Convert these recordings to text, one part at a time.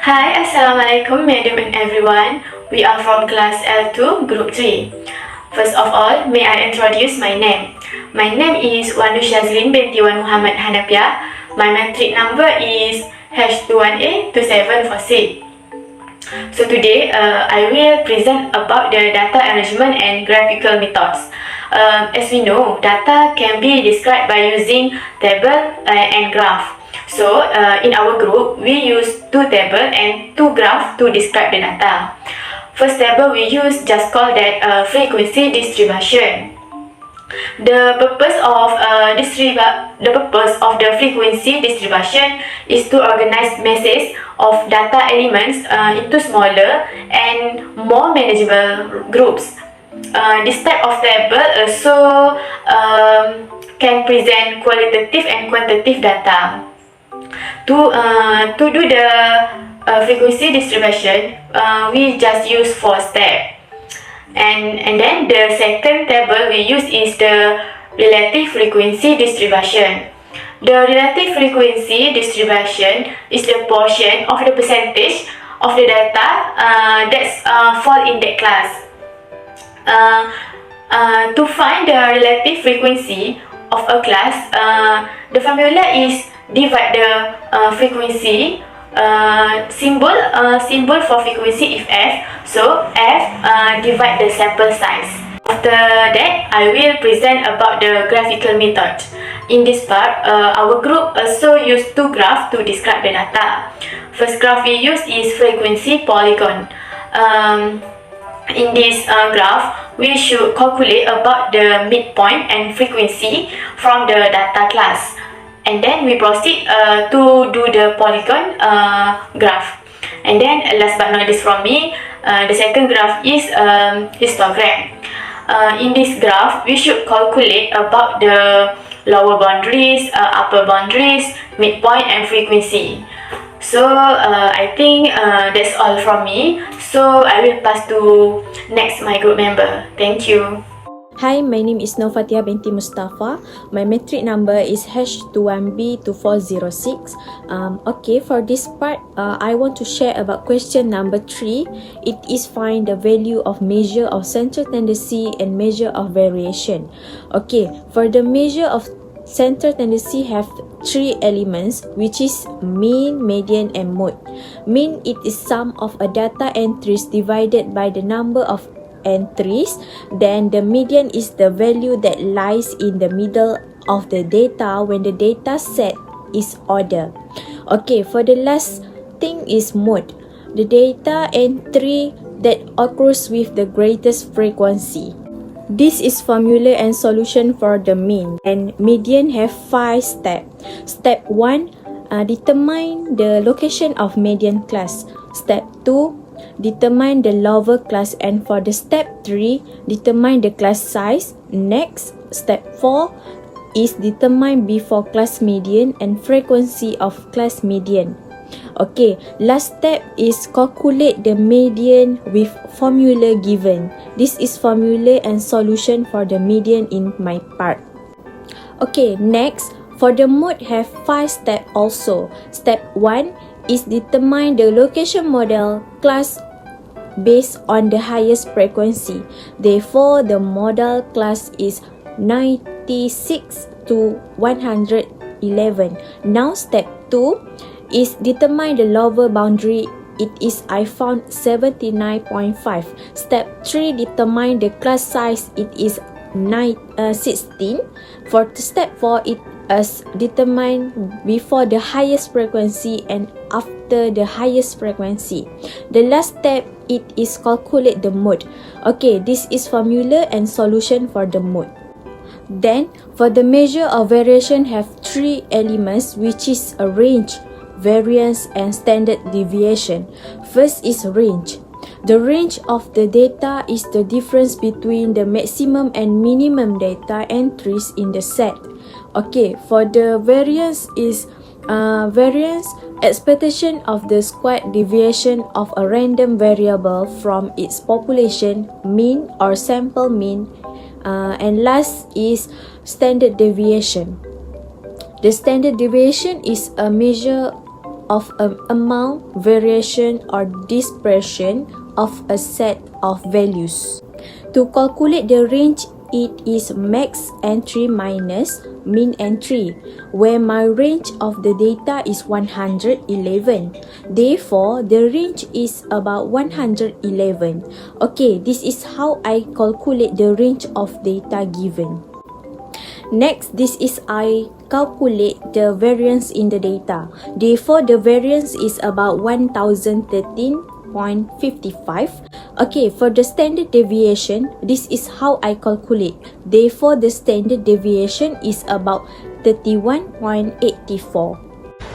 Hi, Assalamualaikum Madam and everyone. We are from class L2, Group 3. First of all, may I introduce my name. My name is SHAZLEEN binti Wan Muhammad HANAPIAH. My matric number is H21A2746. So today, I will present about the data arrangement and graphical methods. As we know, data can be described by using table and graph. So, in our group, we use two tables and two graphs to describe the data. First table we use just call that frequency distribution. The purpose of the frequency distribution is to organize masses of data elements into smaller and more manageable groups. This type of table also can present qualitative and quantitative data. To do the frequency distribution, we just use 4 steps. And then the second table we use is the relative frequency distribution. The relative frequency distribution is the portion of the percentage of the data that's fall in that class. To find the relative frequency of a class, the formula is divide the frequency symbol for frequency is F. So F divide the sample size. After that, I will present about the graphical method. In this part, our group also use two graphs to describe the data. First graph we use is frequency polygon. In this graph, we should calculate about the midpoint and frequency from the data class. And then we proceed to do the polygon graph. And then last but not least from me, the second graph is histogram. In this graph, we should calculate about the lower boundaries, upper boundaries, midpoint and frequency. So I think that's all from me. So I will pass to next my group member. Thank you. Hi, my name is FATIHAH binti MUSTAFA. My matric number is H21B2406. Okay, for this part, I want to share about question number 3. It is find the value of measure of central tendency and measure of variation. Okay, for the measure of central tendency have 3 elements, which is mean, median and mode. Mean, it is sum of a data entries divided by the number of entries. Then the median is the value that lies in the middle of the data when the data set is ordered. Okay, for the last thing is mode, the data entry that occurs with the greatest frequency. This is formula and solution for the mean. And median have 5 steps. Step 1, determine the location of median class. Step 2, determine the lower class, and for the step 3, determine the class size. Next, step 4 is determine before class median and frequency of class median. Okay, last step is calculate the median with formula given. This is formula and solution for the median in my part. Okay, next, for the mode have 5 steps also. Step 1 is determine the location model class based on the highest frequency. Therefore, the model class is 96 to 111. Now, step 2 is determine the lower boundary. It is I found 79.5. Step 3 determine the class size. It is 16. For step 4, it is determined before the highest frequency and after the highest frequency. The last step, it is calculate the mode. Okay, this is formula and solution for the mode. Then for the measure of variation have 3 elements, which is a range, variance and standard deviation. First is range. The range of the data is the difference between the maximum and minimum data entries in the set. Okay, for the variance is variance, expectation of the squared deviation of a random variable from its population, mean or sample mean. And last is standard deviation. The standard deviation is a measure of an amount, variation or dispersion of a set of values. To calculate the range, it is max entry minus min entry, where my range of the data is 111. Therefore, the range is about 111. Okay, this is how I calculate the range of data given. Next, this is I calculate the variance in the data. Therefore, the variance is about 1013.55. Okay, for the standard deviation, this is how I calculate. Therefore, the standard deviation is about 31.84.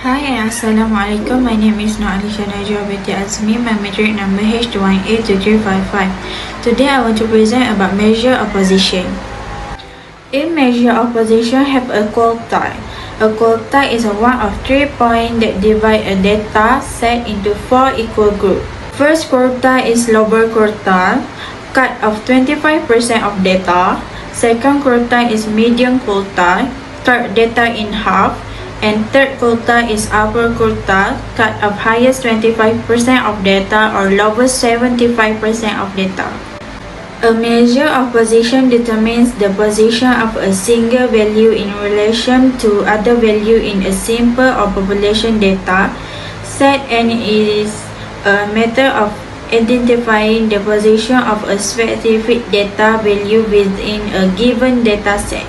Hi and Assalamualaikum. My name is Nursalihah binti AZEMI. My metric number H282355. Today I want to present about measure of position. In measure of position have a quartile. A quartile is one of 3 points that divide a data set into 4 equal groups. First quartile is lower quartile, cut off 25% of data. Second quartile is medium quartile, cut data in half. And third quartile is upper quartile, cut off highest 25% of data or lowest 75% of data. A measure of position determines the position of a single value in relation to other value in a sample or population data set and is a method of identifying the position of a specific data value within a given data set.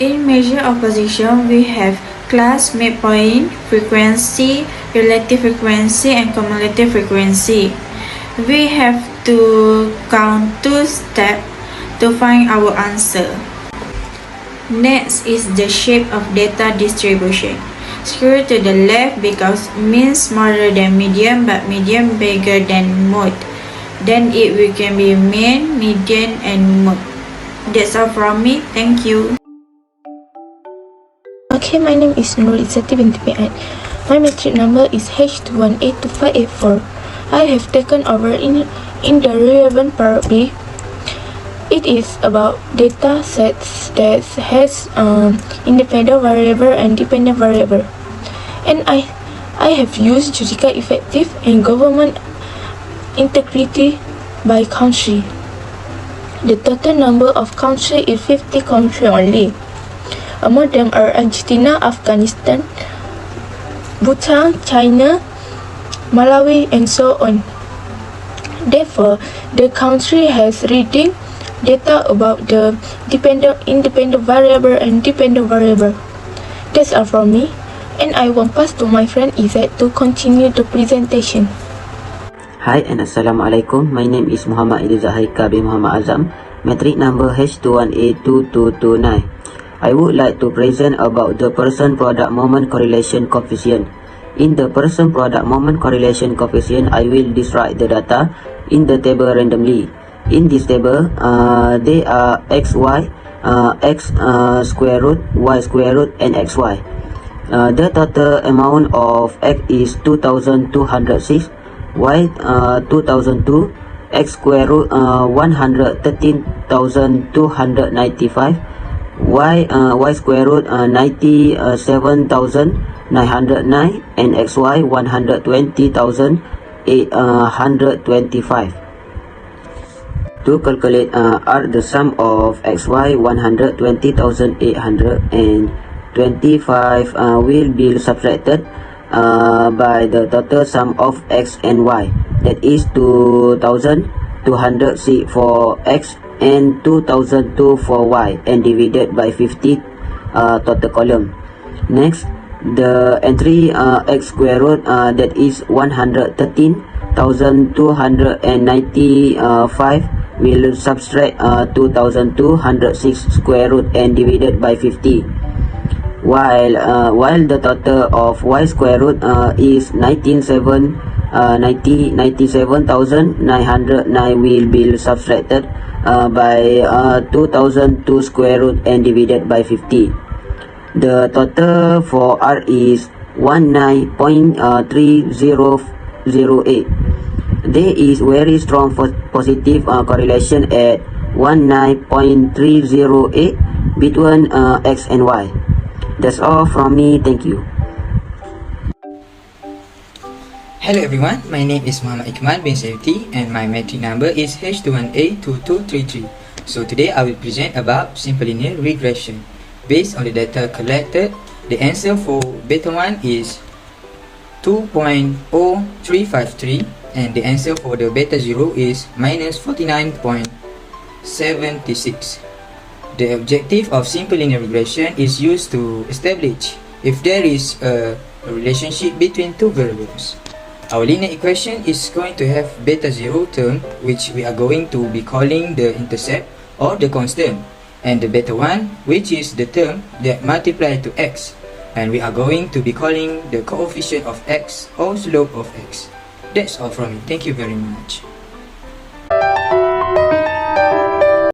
In measure of position, we have class, midpoint, frequency, relative frequency, and cumulative frequency. We have to count 2 steps to find our answer. Next is the shape of data distribution. Screw to the left because mean smaller than median but median bigger than mode. Then it can be mean, median, and mode. That's all from me. Thank you. Okay, my name is IZZATY binti PEAD. My metric number is H218254. I have taken over in the relevant part B. It is about data sets that has independent variable and dependent variable. And I have used judicial effective and government integrity by country. The total number of countries is 50 countries only. Among them are Argentina, Afghanistan, Bhutan, China, Malawi, and so on. Therefore, the country has reading data about the independent variable and dependent variable. That's all from me, and I will pass to my friend IZZAT to continue the presentation. Hi and Assalamualaikum. My name is Muhammad HAIKAL bin Muhammad AZAM. Metric number H21822229. I would like to present about the person product moment correlation coefficient. In the person product moment correlation coefficient, I will describe the data in the table randomly. In this table, they are x, y, x square root, y square root, and xy. The total amount of x is 2206, y 2002, x square root 113,295, y square root 97,909, and xy 120,825. To calculate are the sum of xy 120,825 will be subtracted by the total sum of x and y, that is 2,206 for x and 2,002 for y, and divided by 50 total column. Next, the entry x square root that is 113,295 will subtract 2,206 square root and divided by 50, while the total of y square root is 97,909 will be subtracted by 2,002 square root and divided by 50. The total for R is 19.3008. There is very strong positive correlation at 19.308 between x and y. That's all from me. Thank you. Hello everyone, my name is Muhammad IQMAL bin SAYUTI and my metric number is H21A2233. So today I will present about simple linear regression. Based on the data collected, the answer for beta 1 is 2.0353 and the answer for the beta 0 is minus 49.76. The objective of simple linear regression is used to establish if there is a relationship between two variables. Our linear equation is going to have beta 0 term, which we are going to be calling the intercept or the constant, and the beta 1, which is the term that multiply to x, and we are going to be calling the coefficient of x or slope of x. That's all from me. Thank you very much.